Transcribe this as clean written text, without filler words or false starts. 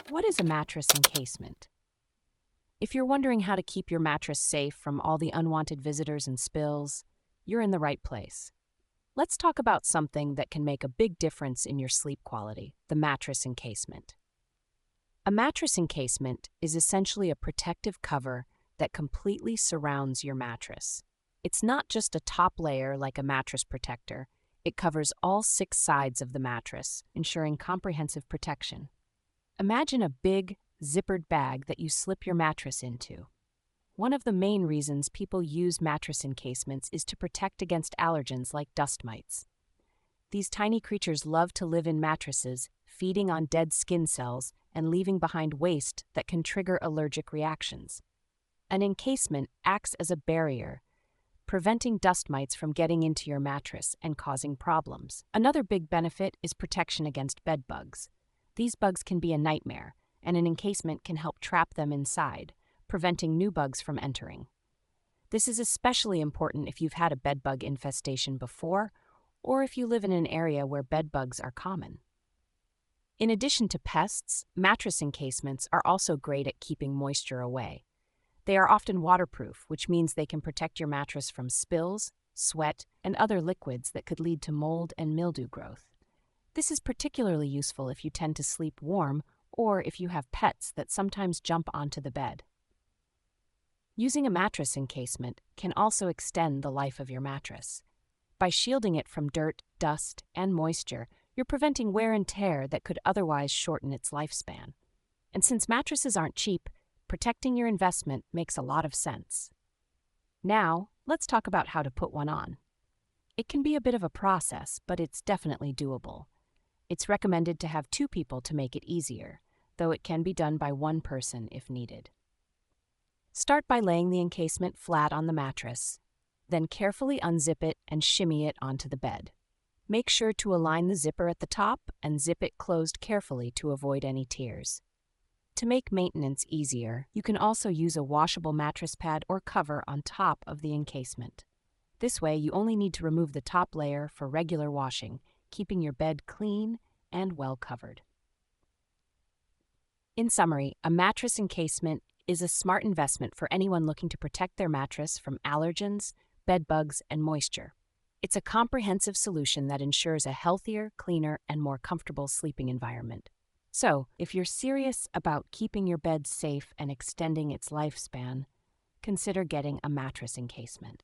What is a mattress encasement? If you're wondering how to keep your mattress safe from all the unwanted visitors and spills, you're in the right place. Let's talk about something that can make a big difference in your sleep quality: the mattress encasement. A mattress encasement is essentially a protective cover that completely surrounds your mattress. It's not just a top layer like a mattress protector, it covers all 6 sides of the mattress, ensuring comprehensive protection. Imagine a big, zippered bag that you slip your mattress into. One of the main reasons people use mattress encasements is to protect against allergens like dust mites. These tiny creatures love to live in mattresses, feeding on dead skin cells and leaving behind waste that can trigger allergic reactions. An encasement acts as a barrier, preventing dust mites from getting into your mattress and causing problems. Another big benefit is protection against bed bugs. These bugs can be a nightmare, and an encasement can help trap them inside, preventing new bugs from entering. This is especially important if you've had a bed bug infestation before, or if you live in an area where bed bugs are common. In addition to pests, mattress encasements are also great at keeping moisture away. They are often waterproof, which means they can protect your mattress from spills, sweat, and other liquids that could lead to mold and mildew growth. This is particularly useful if you tend to sleep warm or if you have pets that sometimes jump onto the bed. Using a mattress encasement can also extend the life of your mattress. By shielding it from dirt, dust, and moisture, you're preventing wear and tear that could otherwise shorten its lifespan. And since mattresses aren't cheap, protecting your investment makes a lot of sense. Now, let's talk about how to put one on. It can be a bit of a process, but it's definitely doable. It's recommended to have 2 people to make it easier, though it can be done by 1 person if needed. Start by laying the encasement flat on the mattress, then carefully unzip it and shimmy it onto the bed. Make sure to align the zipper at the top and zip it closed carefully to avoid any tears. To make maintenance easier, you can also use a washable mattress pad or cover on top of the encasement. This way, you only need to remove the top layer for regular washing, keeping your bed clean and well covered. In summary, a mattress encasement is a smart investment for anyone looking to protect their mattress from allergens, bed bugs, and moisture. It's a comprehensive solution that ensures a healthier, cleaner, and more comfortable sleeping environment. So, if you're serious about keeping your bed safe and extending its lifespan, consider getting a mattress encasement.